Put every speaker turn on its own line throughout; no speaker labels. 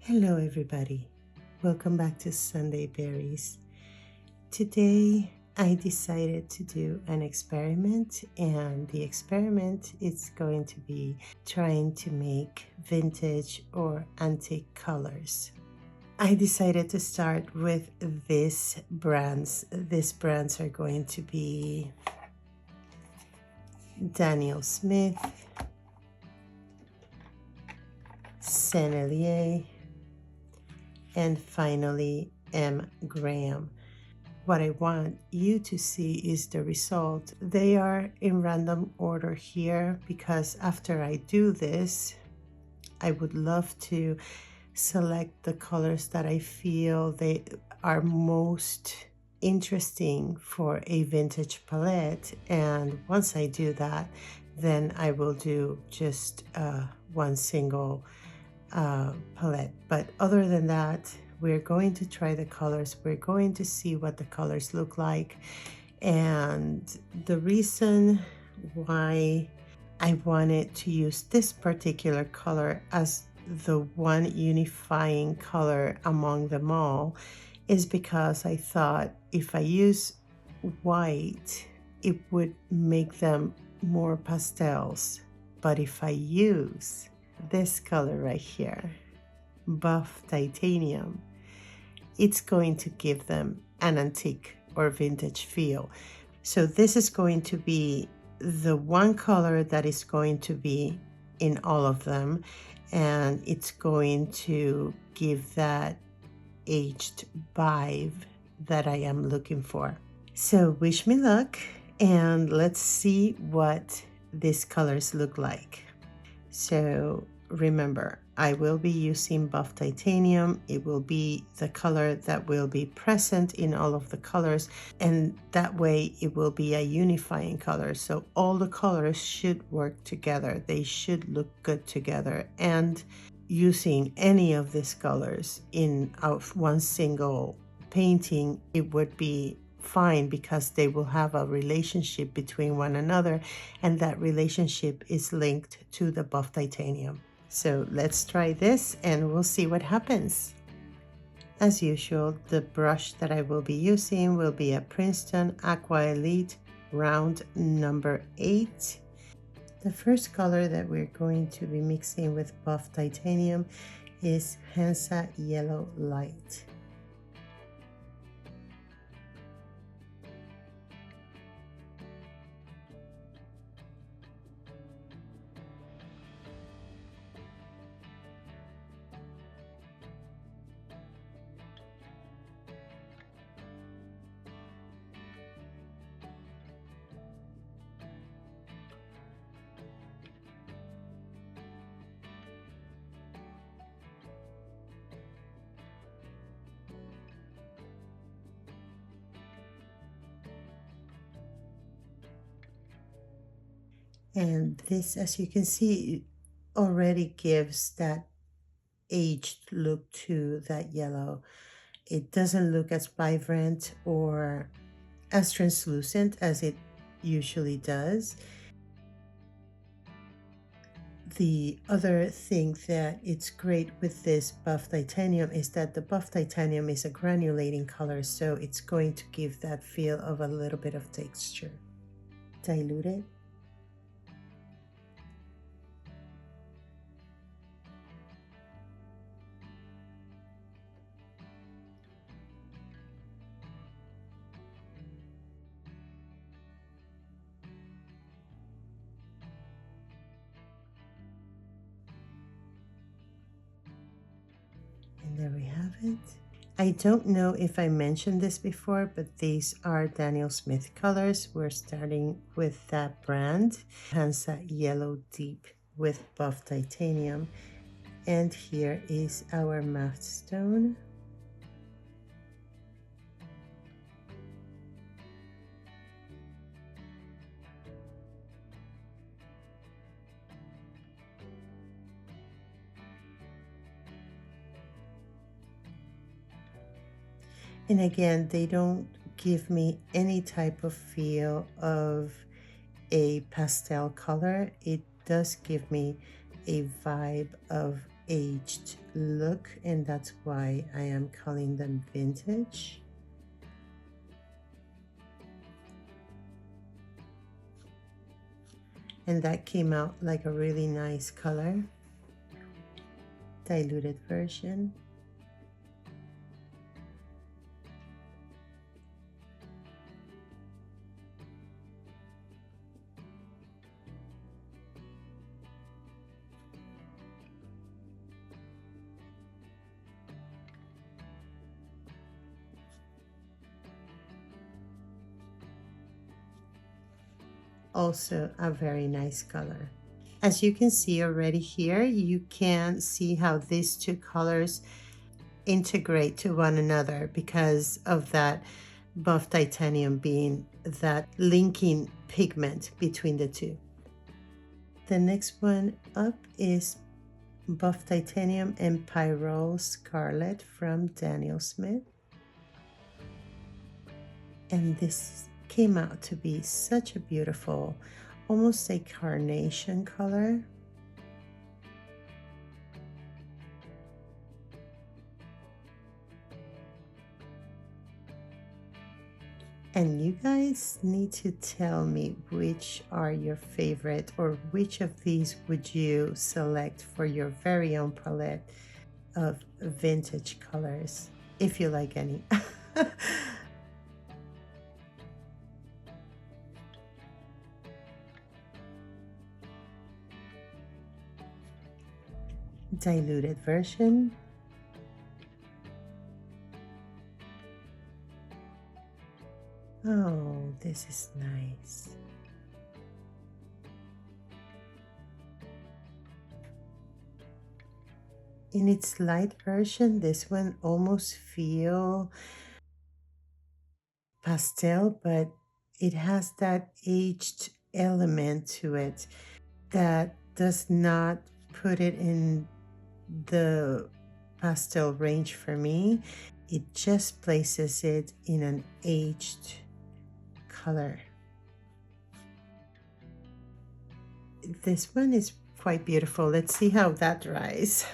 Hello everybody, welcome back to Sunday Berries. Today I decided to do an experiment, and the experiment is going to be trying to make vintage or antique colors. I decided to start with these brands. These brands are going to be Daniel Smith, Sennelier, and finally mgraham. What I want you to see is the result. They are in random order here because after I do this, I would love to select the colors that I feel they are most interesting for a vintage palette. And once I do that, then I will do just one single palette. But other than that, we're going to try the colors. We're going to see what the colors look like. And the reason why I wanted to use this particular color as the one unifying color among them all is because I thought if I use white, it would make them more pastels. But if I use this color right here, buff titanium, it's going to give them an antique or vintage feel. So this is going to be the one color that is going to be in all of them, and it's going to give that aged vibe that I am looking for. So wish me luck, and let's see what these colors look like. So remember, I will be using buff titanium. It will be the color that will be present in all of the colors, and that way it will be a unifying color. So all the colors should work together. They should look good together, and using any of these colors in one single painting, it would be fine because they will have a relationship between one another, and that relationship is linked to the buff titanium. So let's try this and we'll see what happens. As usual, the brush that I will be using will be a Princeton Aqua Elite round number 8. The first color that we're going to be mixing with buff titanium is Hansa Yellow Light. And this, as you can see, already gives that aged look to that yellow. It doesn't look as vibrant or as translucent as it usually does. The other thing that it's great with this buff titanium is that the buff titanium is a granulating color, so it's going to give that feel of a little bit of texture. Dilute it. And there we have it. I don't know if I mentioned this before, but these are Daniel Smith colors. We're starting with that brand, Hansa Yellow Deep with buff titanium. And here is our matte stone. And again, they don't give me any type of feel of a pastel color. It does give me a vibe of aged look, and that's why I am calling them vintage. And that came out like a really nice color. Diluted version. Also a very nice color. As you can see already here, you can see how these two colors integrate to one another because of that buff titanium being that linking pigment between the two. The next one up is buff titanium and pyrrole scarlet from Daniel Smith. And this came out to be such a beautiful, almost a carnation color. And you guys need to tell me which are your favorite, or which of these would you select for your very own palette of vintage colors, if you like any. Diluted version. Oh, this is nice. In its light version, this one almost feels pastel, but it has that aged element to it that does not put it in the pastel range for me. It just places it in an aged color. This one is quite beautiful. Let's see how that dries.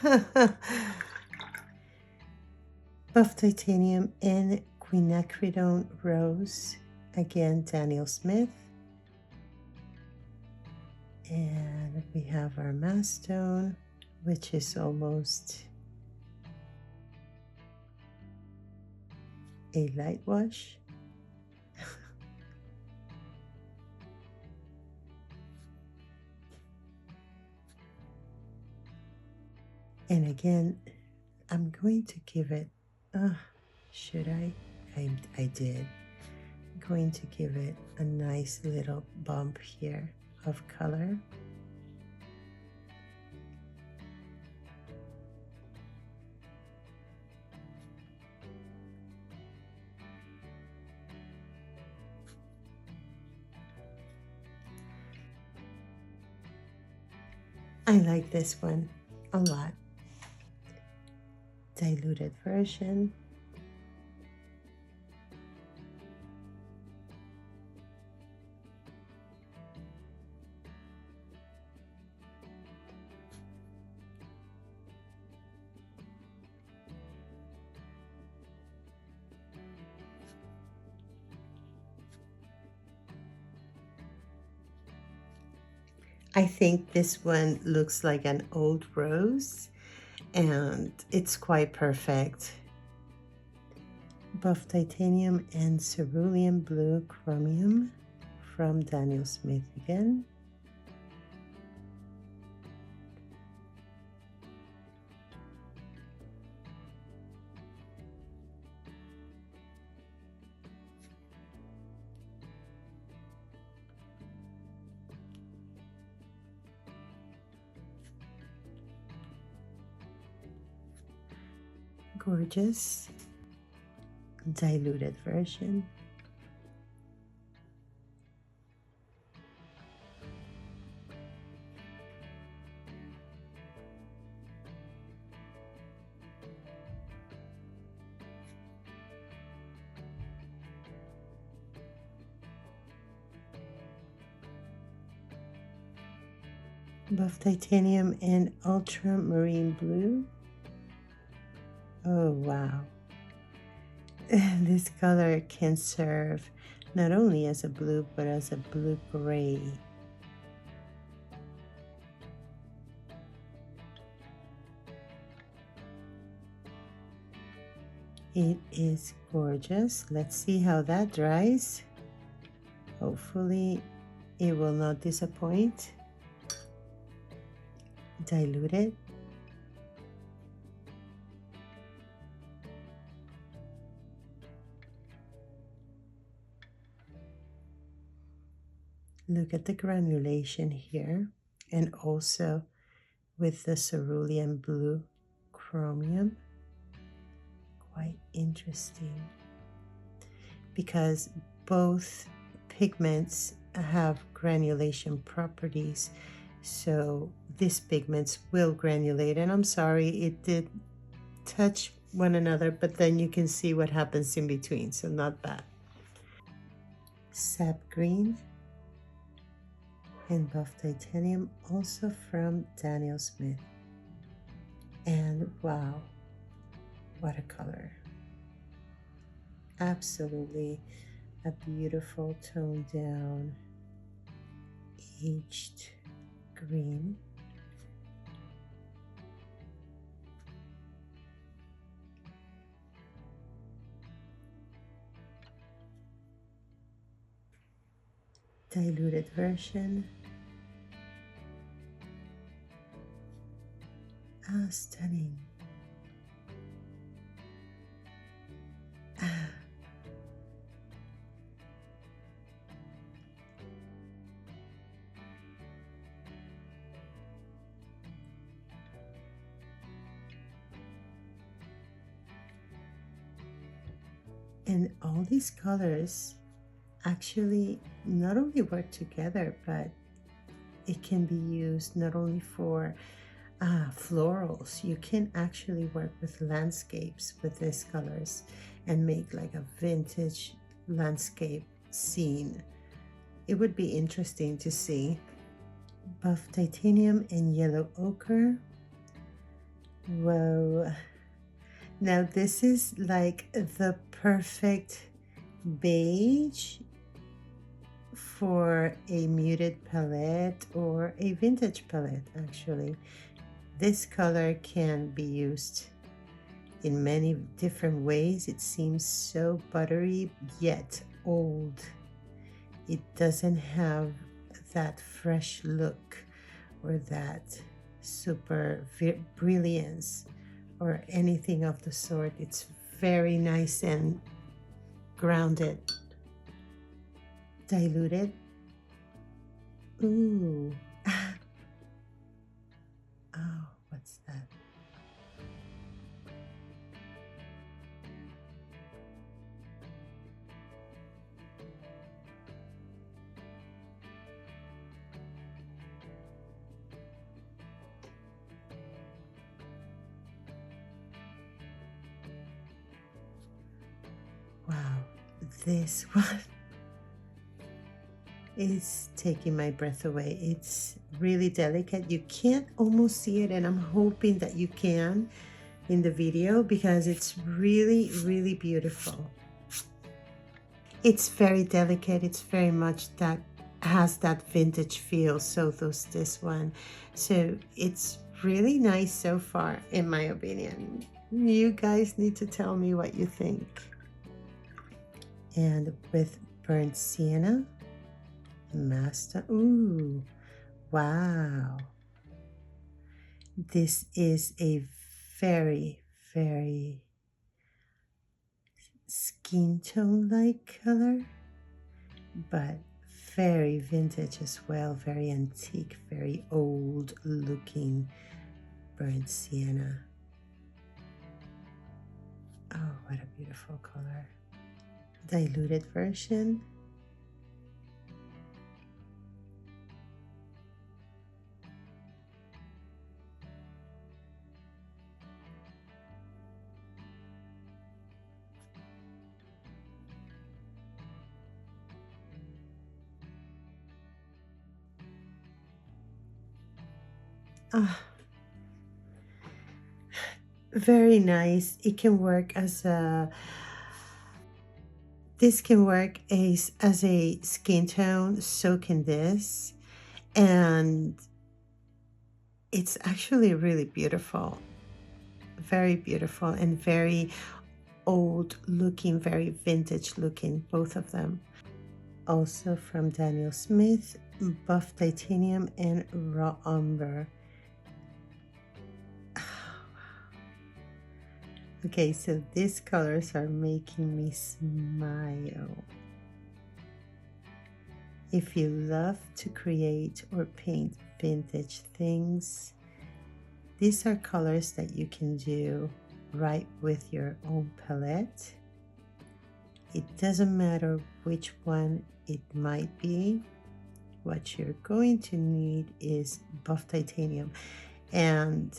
Buff titanium and quinacridone rose, again Daniel Smith. And we have our mass stone, which is almost a light wash. And again, I'm going to give it, should I? I did. I'm going to give it a nice little bump here of color. I like this one a lot. Diluted version. I think this one looks like an old rose, and it's quite perfect. Buff titanium and cerulean blue chromium from Daniel Smith again. Gorgeous. Diluted version. Buff titanium and ultramarine blue. Oh wow. This color can serve not only as a blue but as a blue gray. It is gorgeous. Let's see how that dries. Hopefully it will not disappoint. Dilute it. Look at the granulation here, and also with the cerulean blue chromium. Quite interesting because both pigments have granulation properties, so these pigments will granulate. And I'm sorry, it did touch one another, but then you can see what happens in between, so not bad. Sap green and buff titanium, also from Daniel Smith. And wow, watercolor. Absolutely a beautiful toned down aged green. Diluted version. Ah, stunning. Ah. And all these colors actually not only work together, but it can be used not only for florals. You can actually work with landscapes with these colors and make like a vintage landscape scene. It would be interesting to see. Buff titanium and yellow ochre. Whoa. Now this is like the perfect beige for a muted palette or a vintage palette. Actually, this color can be used in many different ways. It seems so buttery yet old. It doesn't have that fresh look or that super brilliance or anything of the sort. It's very nice and grounded. Diluted. Ooh. Oh, what's that? Wow, this one is taking my breath away. It's really delicate. You can't almost see it, and I'm hoping that you can in the video because it's really, really beautiful. It's very delicate. It's very much that has that vintage feel. So does this one. So it's really nice so far, in my opinion. You guys need to tell me what you think. And with burnt sienna, master. Ooh, wow. This is a very, very skin tone like color, but very vintage as well, very antique, very old looking burnt sienna. Oh, what a beautiful color. Diluted version. Very nice. It can work as a, this can work as a skin tone, so can this. And it's actually really beautiful. Very beautiful and very old looking, very vintage looking, both of them. Also from Daniel Smith, Buff Titanium and Raw Umber. Okay, so these colors are making me smile. If you love to create or paint vintage things, these are colors that you can do right with your own palette. It doesn't matter which one it might be. What you're going to need is Buff Titanium, and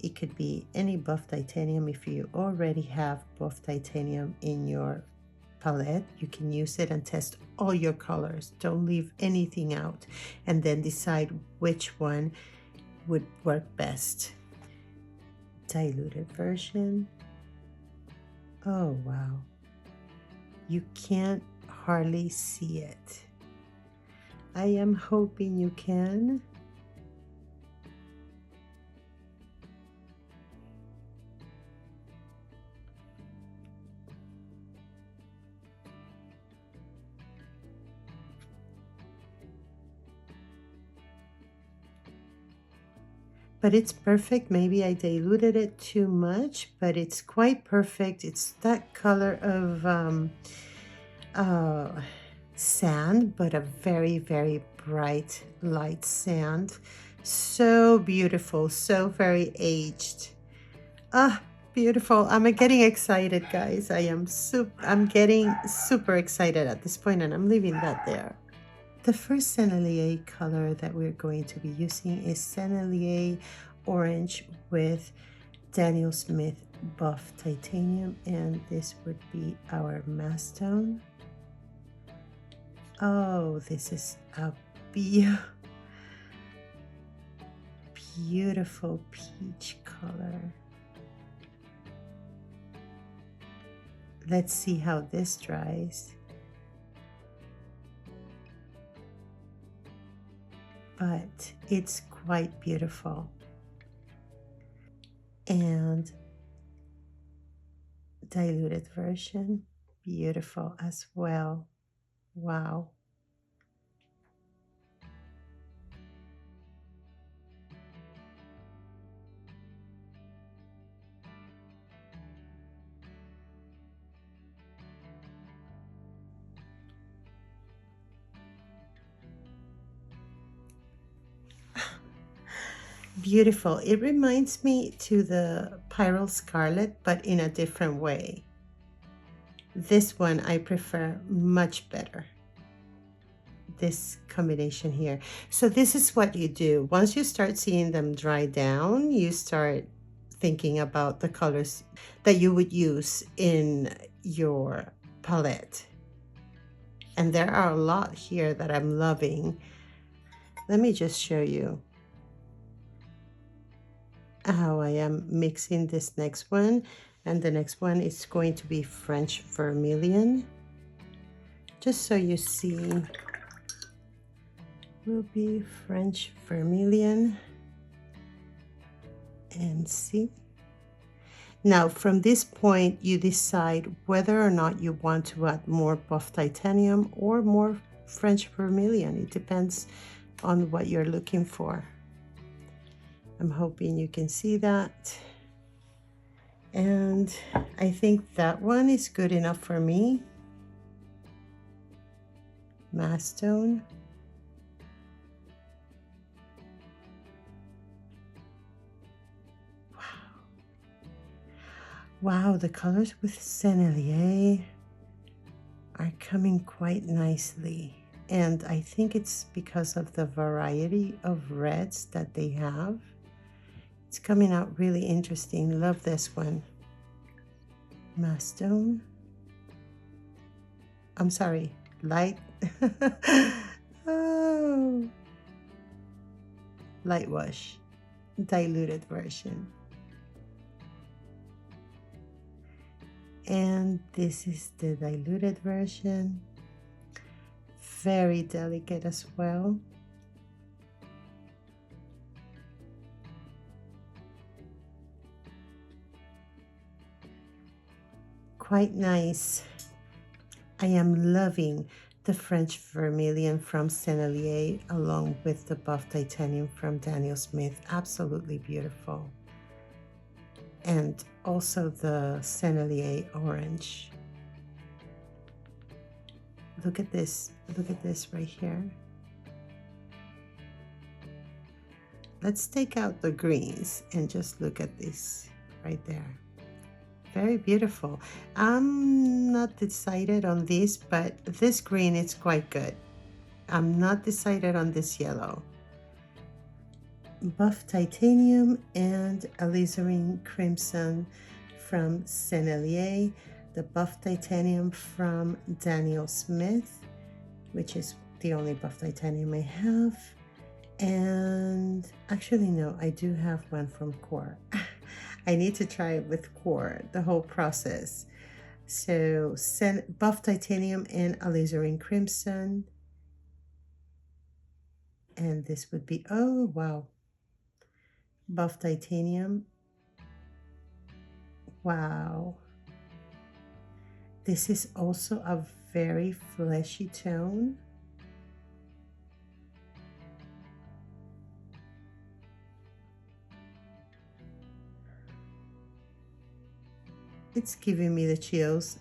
it could be any Buff Titanium. If you already have Buff Titanium in your palette, you can use it and test all your colors. Don't leave anything out, and then decide which one would work best. Diluted version. Oh wow, you can't hardly see it. I am hoping you can. But it's perfect. Maybe I diluted it too much, but it's quite perfect. It's that color of sand, but a very, very bright light sand. So beautiful, so very aged. Ah, beautiful. I'm getting excited, guys. I'm getting super excited at this point, and I'm leaving that there. The first Sennelier color that we're going to be using is Sennelier Orange with Daniel Smith Buff Titanium, and this would be our mass tone. Oh, this is a beautiful peach color. Let's see how this dries. But it's quite beautiful. And diluted version, beautiful as well. Wow. Beautiful. It reminds me to the Pyrrole Scarlet, but in a different way. This one I prefer much better. This combination here. So this is what you do. Once you start seeing them dry down, you start thinking about the colors that you would use in your palette. And there are a lot here that I'm loving. Let me just show you how I am mixing this next one. And the next one is going to be French Vermilion. Just so you see, will be French Vermilion. And see. Now from this point, you decide whether or not you want to add more Buff Titanium or more French Vermilion. It depends on what you're looking for. I'm hoping you can see that. And I think that one is good enough for me. Mass tone. Wow. Wow, the colors with Sennelier are coming quite nicely. And I think it's because of the variety of reds that they have. It's coming out really interesting. Love this one. Mass tone. I'm sorry, light. Oh. light wash, diluted version. And this is the diluted version. Very delicate as well. Quite nice. I am loving the French vermilion from Sennelier along with the buff titanium from Daniel Smith. Absolutely beautiful. And also the Sennelier orange. Look at this right here. Let's take out the greens and just look at this right there. Very beautiful. I'm not decided on this, but this green is quite good. I'm not decided on this yellow. Buff titanium and alizarin crimson from Sennelier, the buff titanium from Daniel Smith, which is the only buff titanium I have. And actually, no, I do have one from Core. I need to try it with Core, the whole process. So buff titanium and alizarin crimson. And this would be, oh, wow. Buff titanium. Wow. This is also a very fleshy tone. It's giving me the chills.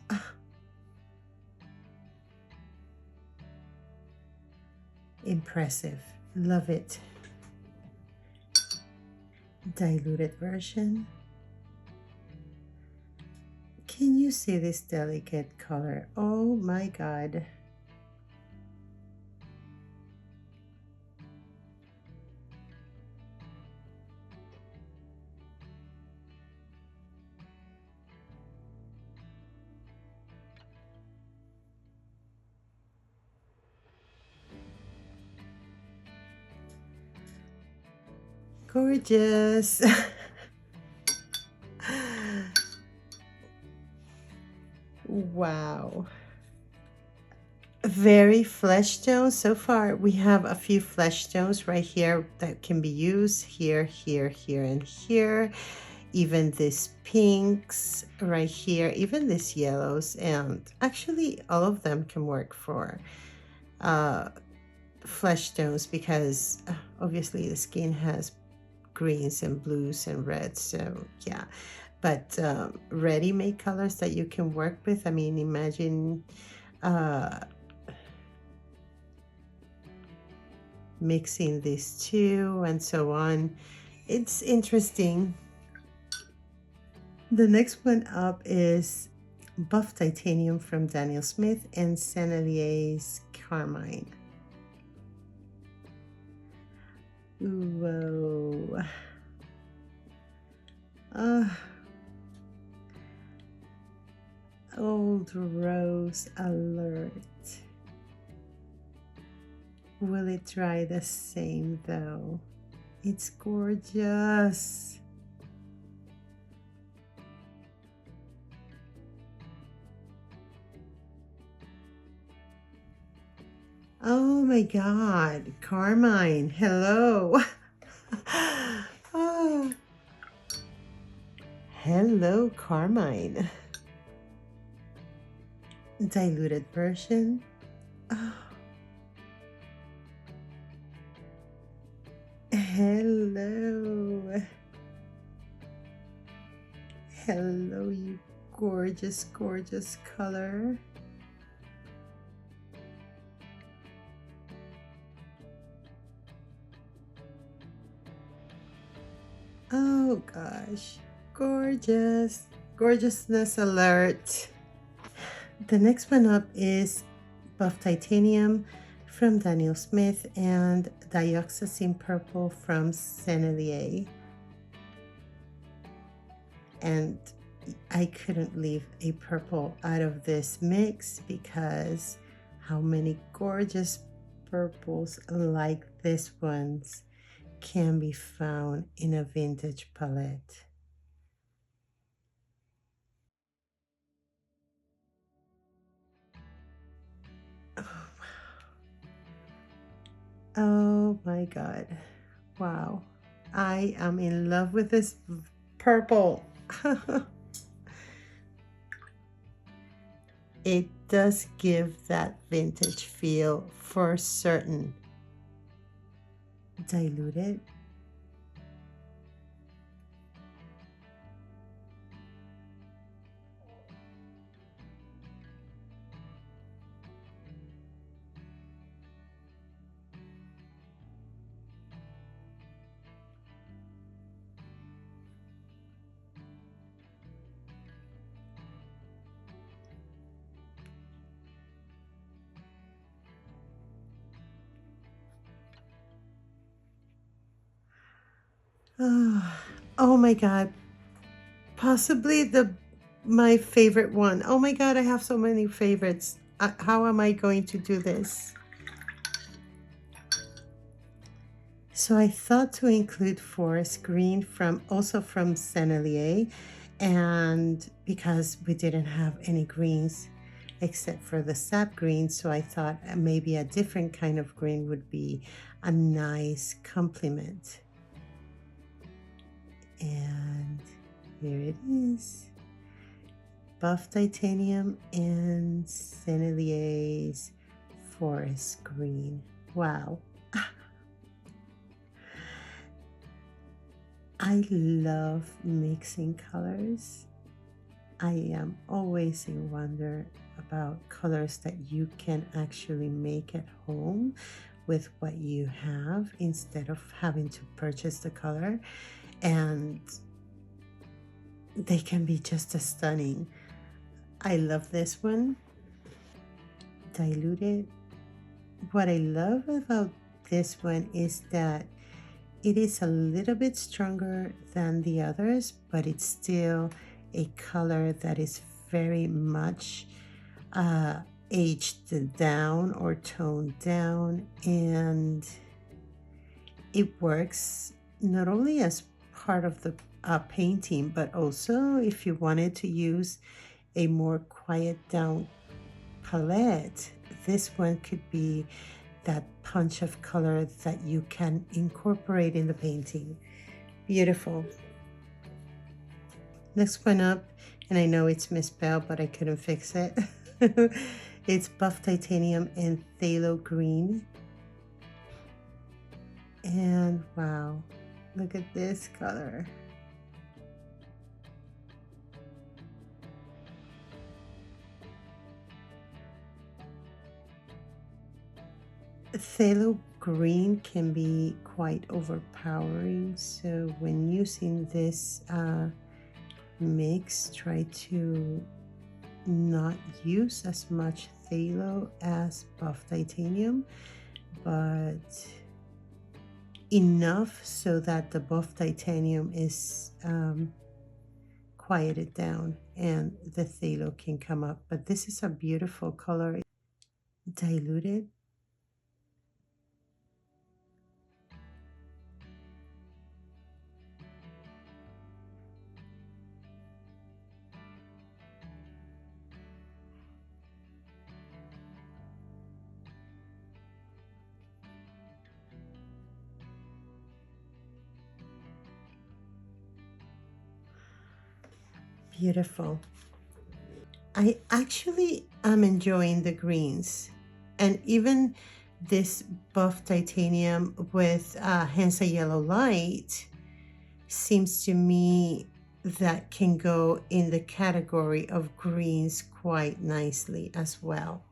Impressive. Love it. Diluted version. Can you see this delicate color? Oh my God. Gorgeous. Wow. Very flesh tone. So far we have a few flesh tones right here that can be used here, here, here, and here. Even these pinks right here, even these yellows, and actually all of them can work for flesh tones because obviously the skin has greens and blues and reds, so yeah. But ready-made colors that you can work with, I mean, imagine mixing these two and so on. It's interesting. The next one up is buff titanium from Daniel Smith and Sennelier's carmine. Whoa. Old rose alert. Will it dry the same though? It's gorgeous. Oh my God, carmine, hello. Oh. Hello, carmine. Diluted version. Oh. Hello. Hello, you gorgeous, gorgeous color. Oh gosh, gorgeous, gorgeousness alert. The next one up is buff titanium from Daniel Smith and dioxazine purple from Sennelier. And I couldn't leave a purple out of this mix because how many gorgeous purples like this ones can be found in a vintage palette. Oh my God. Wow. I am in love with this purple. It does give that vintage feel for certain. Dilute it. Oh my God. Possibly my favorite one. Oh my God, I have so many favorites. How am I going to do this? So I thought to include forest green also from Sennelier, and because we didn't have any greens except for the sap green, so I thought maybe a different kind of green would be a nice complement. And here it is. Buff titanium and Sennelier's forest green. Wow. I love mixing colors. I am always in wonder about colors that you can actually make at home with what you have instead of having to purchase the color, and they can be just as stunning. I love this one. Diluted. What I love about this one is that it is a little bit stronger than the others, but it's still a color that is very much aged down or toned down, and it works not only as part of the painting, but also if you wanted to use a more quiet down palette, this one could be that punch of color that you can incorporate in the painting. Beautiful. Next one up, and I know it's misspelled, but I couldn't fix it. It's buff titanium and phthalo green. And wow, look at this color. Phthalo green can be quite overpowering, so when using this mix, try to not use as much phthalo as buff titanium, but enough so that the buff titanium is quieted down and the phthalo can come up. But this is a beautiful color. Diluted. Beautiful. I actually am enjoying the greens, and even this buff titanium with Hansa Yellow Light seems to me that can go in the category of greens quite nicely as well.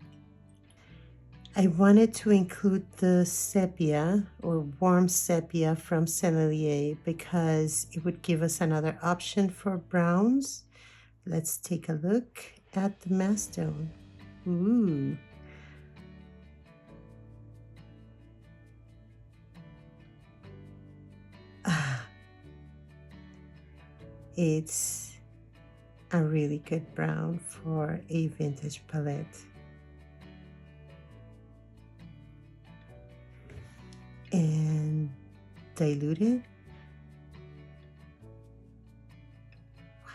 I wanted to include the sepia or warm sepia from Sennelier because it would give us another option for browns. Let's take a look at the mastone. Ooh. It's a really good brown for a vintage palette. And diluted. Wow.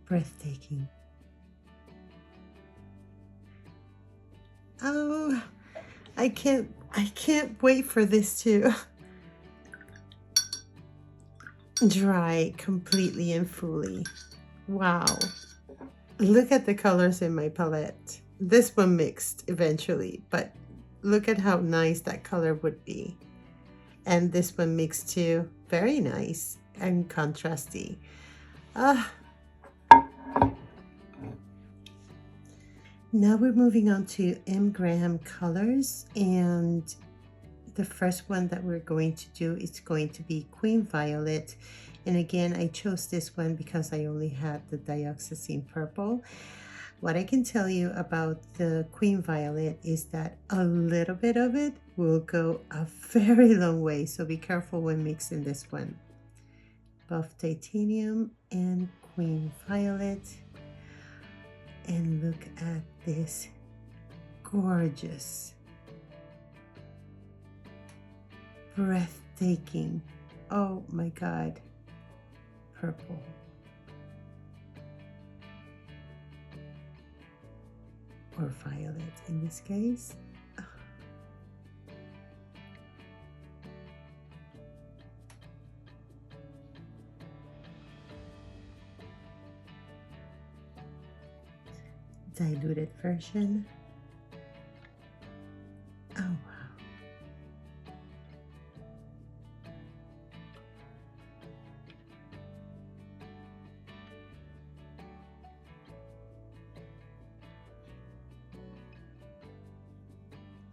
Breathtaking. Oh, I can't wait for this to dry completely and fully. Wow. Look at the colors in my palette. This one mixed eventually, but look at how nice that color would be. And this one mixed too. Very nice and contrasty. Now we're moving on to mgraham colors, and the first one that we're going to do is going to be Queen Violet. And again, I chose this one because I only had the dioxazine purple. What I can tell you about the Queen Violet is that a little bit of it will go a very long way, so be careful when mixing this one. Buff Titanium and Queen Violet. And look at this gorgeous, breathtaking, oh my God, purple. Or violet in this case. Diluted version. Oh wow.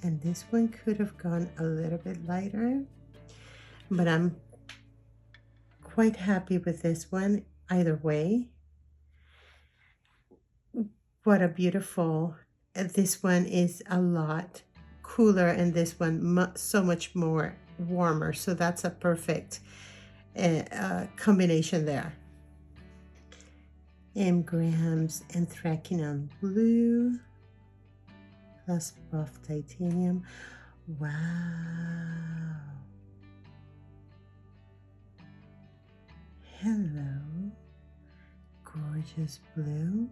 And this one could have gone a little bit lighter, but I'm quite happy with this one either way. What a beautiful, this one is a lot cooler and this one so much more warmer, so that's a perfect combination there. Graham's Anthracynone Blue plus Buff Titanium. Wow. Hello, gorgeous blue.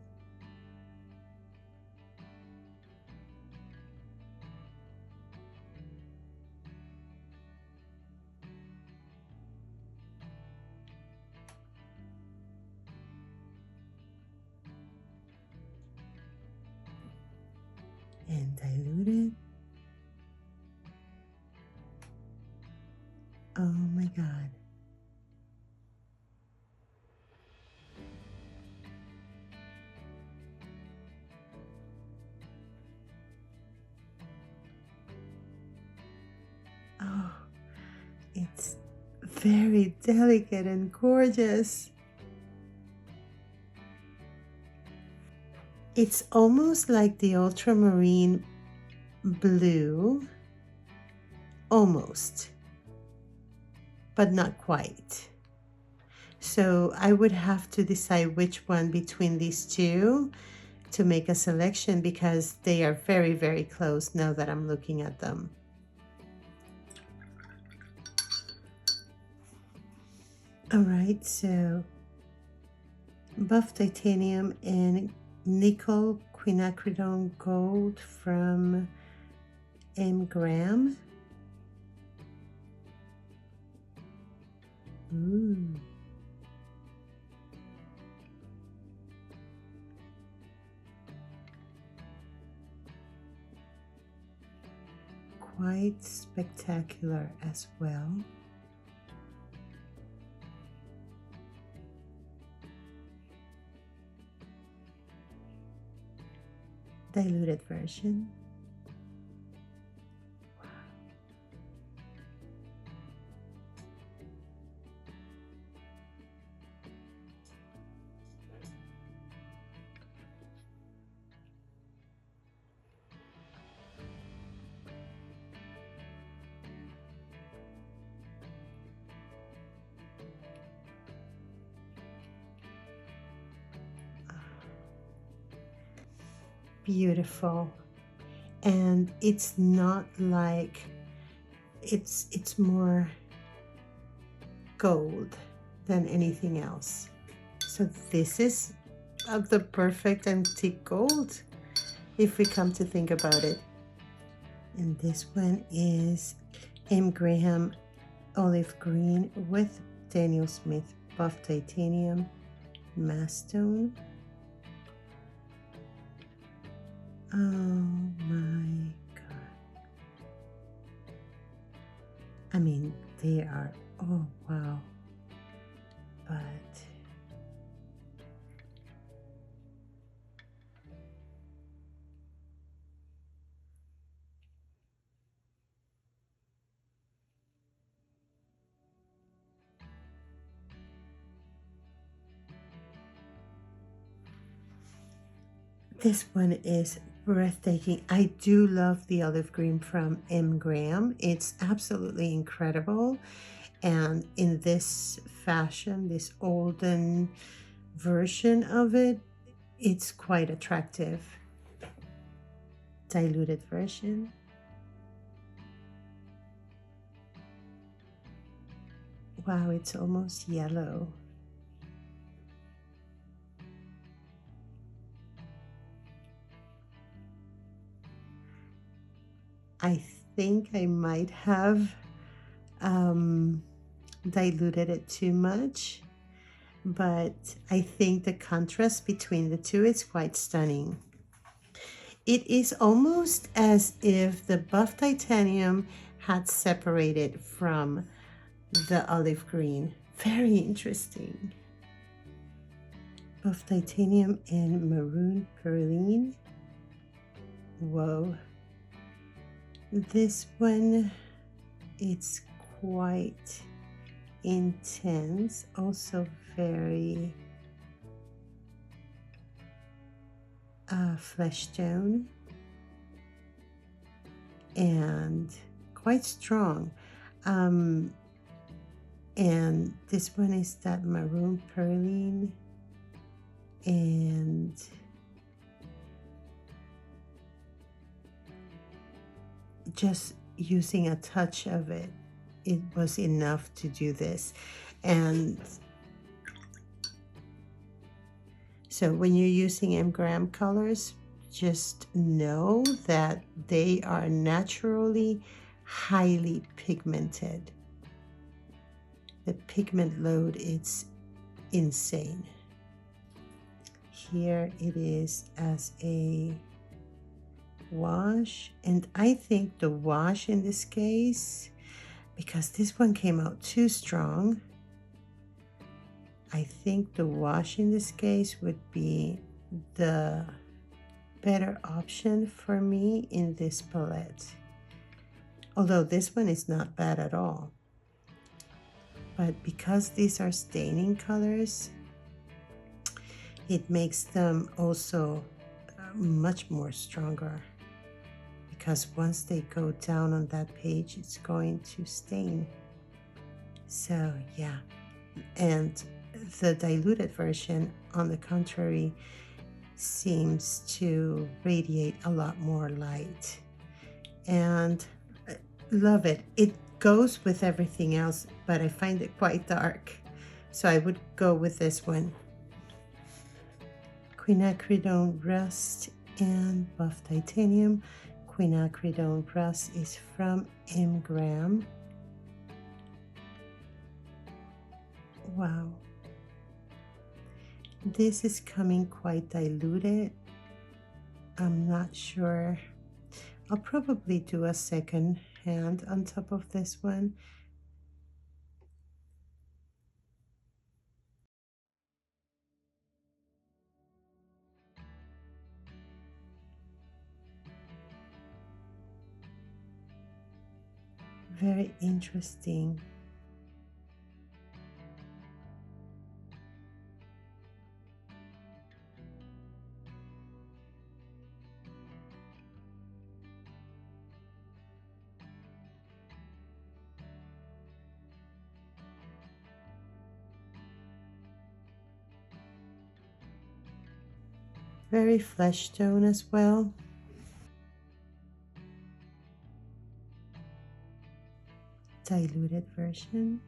And diluted. Oh my God. Oh, it's very delicate and gorgeous. It's almost like the ultramarine blue, almost, but not quite. So I would have to decide which one between these two to make a selection because they are very, very close now that I'm looking at them. All right, so Buff Titanium and Nickel Quinacridone Gold from mgraham. Ooh. Quite spectacular as well. Diluted version. beautiful. And it's not like, it's more gold than anything else. So this is the perfect antique gold, if we come to think about it. And this one is mgraham olive green with Daniel Smith buff titanium mass stone. Oh my god. I mean, they are, oh wow. But this one is breathtaking. I do love the olive green from mgraham. It's absolutely incredible. And in this fashion, this olden version of it, it's quite attractive. Diluted version. Wow, it's almost yellow. I think I might have diluted it too much, but I think the contrast between the two is quite stunning. It is almost as if the buff titanium had separated from the olive green. Very interesting. Buff titanium and maroon perylene. Whoa. This one, it's quite intense, also very flesh tone and quite strong. And this one is that maroon perylene, and just using a touch of it, it was enough to do this. And so when you're using mgraham colors, just know that they are naturally highly pigmented. The pigment load, it's insane. Here it is as a wash, and I think the wash in this case, because this one came out too strong, I think the wash in this case would be the better option for me in this palette. Although this one is not bad at all. But because these are staining colors, it makes them also much more stronger. Because once they go down on that page, it's going to stain. So yeah, and the diluted version, on the contrary, seems to radiate a lot more light. And love it. It goes with everything else, but I find it quite dark. So I would go with this one. Quinacridone Rust and Buff Titanium. Quinacridone Rust is from mgraham. Wow. This is coming quite diluted. I'm not sure. I'll probably do a second hand on top of this one. Very interesting. very flesh tone as well. Diluted version.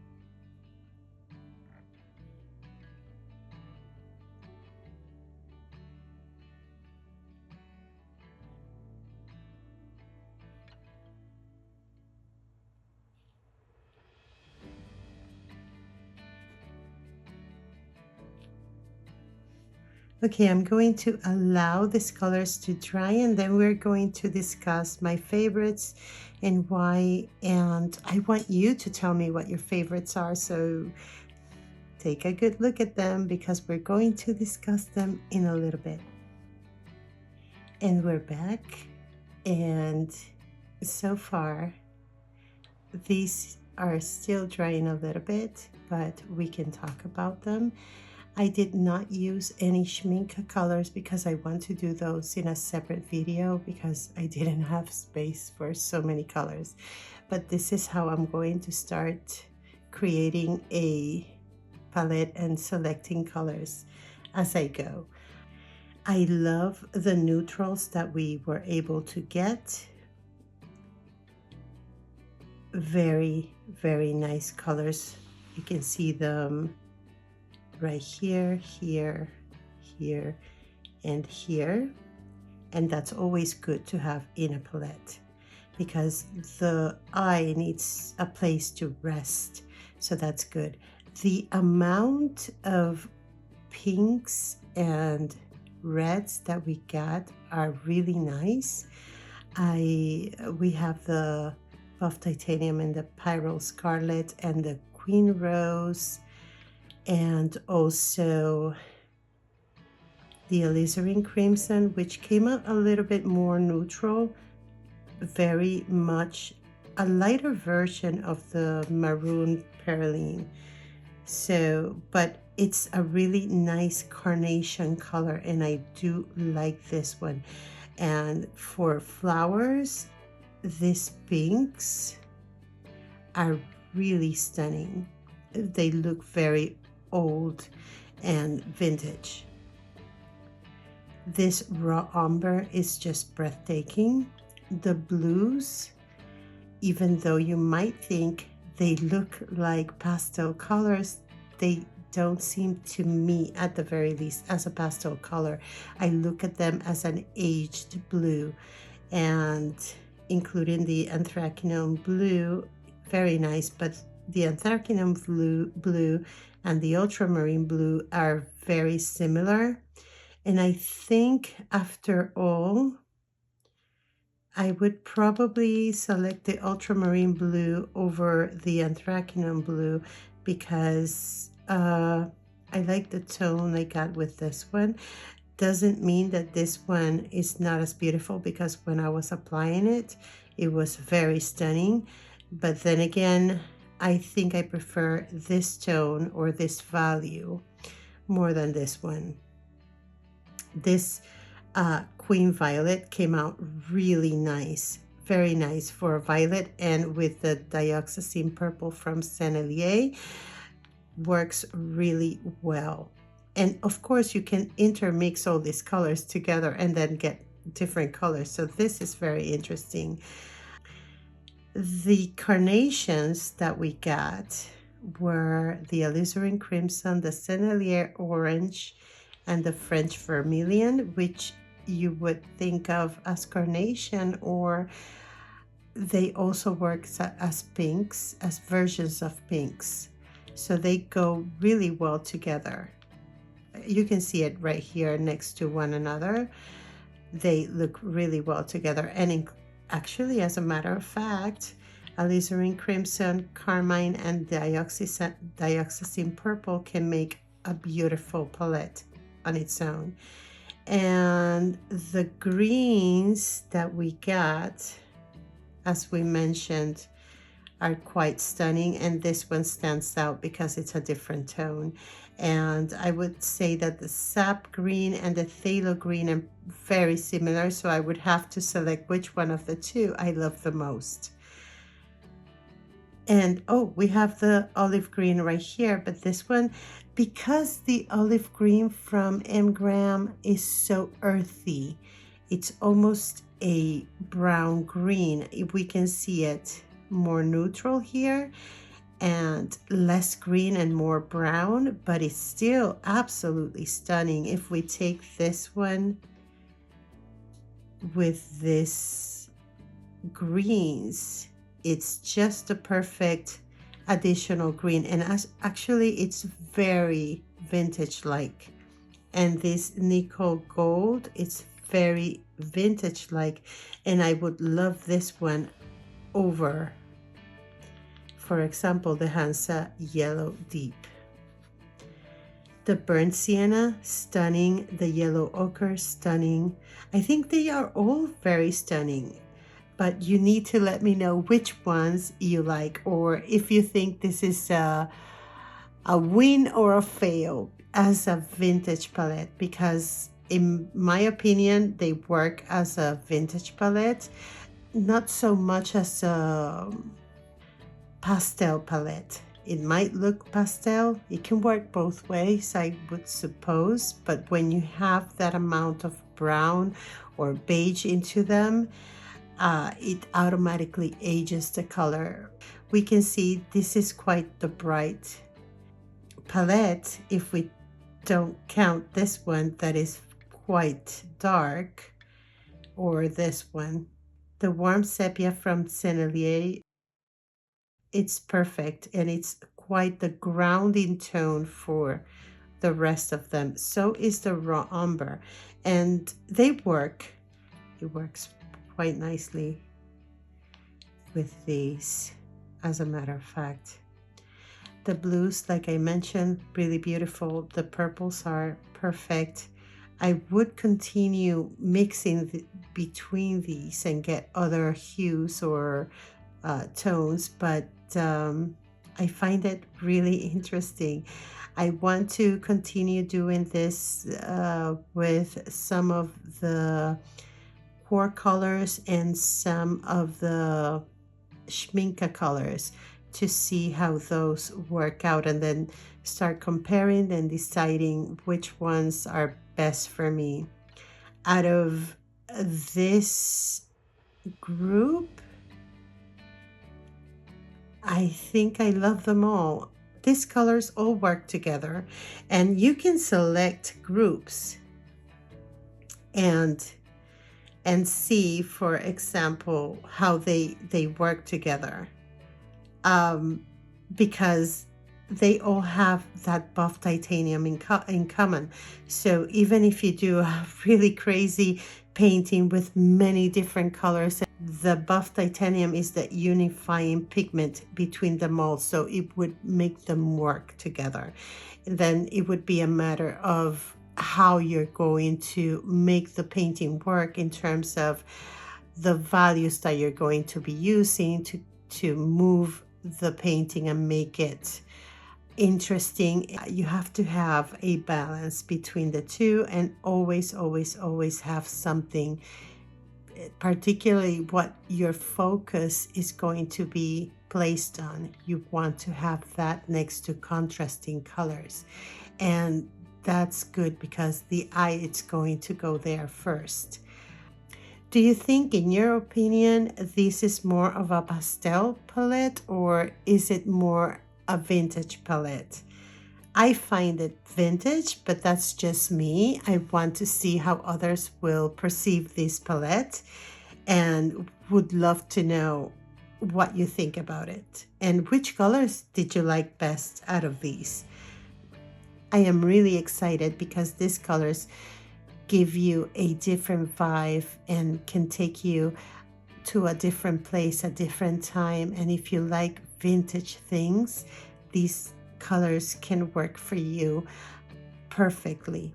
Okay, I'm going to allow these colors to dry, and then we're going to discuss my favorites and why, and I want you to tell me what your favorites are, so take a good look at them because we're going to discuss them in a little bit. And we're back, and so far these are still drying a little bit, but we can talk about them. I did not use any schmink colors because I want to do those in a separate video because I didn't have space for so many colors. But this is how I'm going to start creating a palette and selecting colors as I go. I love the neutrals that we were able to get. Very, very nice colors. You can see them right here, here, here, and here. And that's always good to have in a palette because the eye needs a place to rest. So that's good. The amount of pinks and reds that we got are really nice. We have the buff titanium and the pyrrole scarlet and the queen rose, and also the alizarin crimson, which came out a little bit more neutral, very much a lighter version of the maroon perylene. So, but it's a really nice carnation color, and I do like this one. And for flowers, these pinks are really stunning. They look very old and vintage. This raw umber is just breathtaking. The blues, even though you might think they look like pastel colors, they don't seem to me, at the very least, as a pastel color. I look at them as an aged blue, and including the anthracynone blue, very nice, but the anthracynone blue and the ultramarine blue are very similar. And I think after all, I would probably select the ultramarine blue over the anthracynone blue because I like the tone I got with this one. Doesn't mean that this one is not as beautiful, because when I was applying it, it was very stunning. But then again, I think I prefer this tone or this value more than this one. This Queen Violet came out really nice, very nice for a violet, and with the dioxazine purple from Sennelier, works really well. And of course you can intermix all these colors together and then get different colors. So this is very interesting. The carnations that we got were the alizarin crimson, the Sennelier orange, and the French vermilion, which you would think of as carnation, or they also work as pinks, as versions of pinks. So they go really well together. You can see it right here next to one another. They look really well together. And actually, as a matter of fact, alizarin crimson, carmine, and dioxazine purple can make a beautiful palette on its own. And the greens that we got, as we mentioned, are quite stunning, and this one stands out because it's a different tone. And I would say that the sap green and the phthalo green are very similar, so I would have to select which one of the two I love the most. And oh, we have the olive green right here, but this one, because the olive green from mgraham is so earthy, it's almost a brown green. If we can see it more neutral here and less green and more brown, but it's still absolutely stunning. If we take this one with this greens, it's just a perfect additional green, and actually it's very vintage like. And this nickel gold, it's very vintage like, and I would love this one over, for example, the Hansa Yellow Deep. The burnt sienna, stunning. The yellow ochre, stunning. I think they are all very stunning, but you need to let me know which ones you like, or if you think this is a win or a fail as a vintage palette, because in my opinion, they work as a vintage palette, not so much as a pastel palette. It might look pastel. It can work both ways, I would suppose, but when you have that amount of brown or beige into them, it automatically ages the color. We can see this is quite the bright palette if we don't count this one that is quite dark, or this one. The warm sepia from Sennelier, it's perfect, and it's quite the grounding tone for the rest of them. So is the raw umber, and they work. It works quite nicely with these, as a matter of fact. The blues, like I mentioned, really beautiful. The purples are perfect. I would continue mixing between these and get other hues or tones, but I find it really interesting. I want to continue doing this with some of the core colors and some of the schminke colors to see how those work out, and then start comparing and deciding which ones are best for me. Out of this group, I think I love them all. These colors all work together, and you can select groups and see, for example, how they work together, because they all have that buff titanium in common. So even if you do a really crazy painting with many different colors, the buff titanium is the unifying pigment between them all, so it would make them work together. Then it would be a matter of how you're going to make the painting work in terms of the values that you're going to be using to move the painting and make it interesting. You have to have a balance between the two, and always have something, particularly what your focus is going to be placed on. You want to have that next to contrasting colors, and that's good because the eye, it's going to go there first. Do you think, in your opinion, this is more of a pastel palette, or is it more a vintage palette? I find it vintage, but that's just me. I want to see how others will perceive this palette, and would love to know what you think about it. And which colors did you like best out of these? I am really excited because these colors give you a different vibe and can take you to a different place, a different time. And if you like vintage things, these colors can work for you perfectly.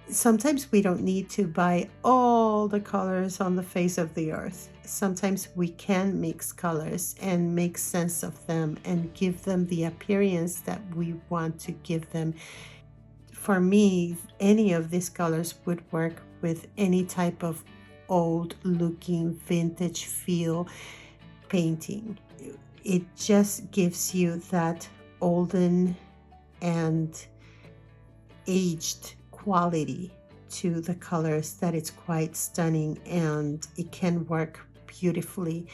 Sometimes we don't need to buy all the colors on the face of the earth. Sometimes we can mix colors and make sense of them and give them the appearance that we want to give them. For me, any of these colors would work with any type of old looking vintage feel painting. It just gives you that olden and aged quality to the colors that it's quite stunning, and it can work beautifully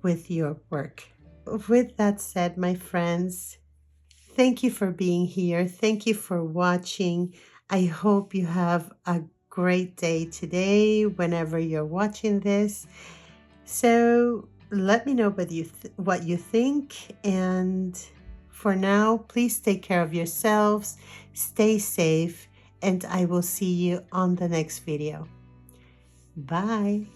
with your work. With that said, my friends, thank you for being here. Thank you for watching. I hope you have a great day today whenever you're watching this. So let me know what you think, and for now, please take care of yourselves, stay safe, and I will see you on the next video. Bye.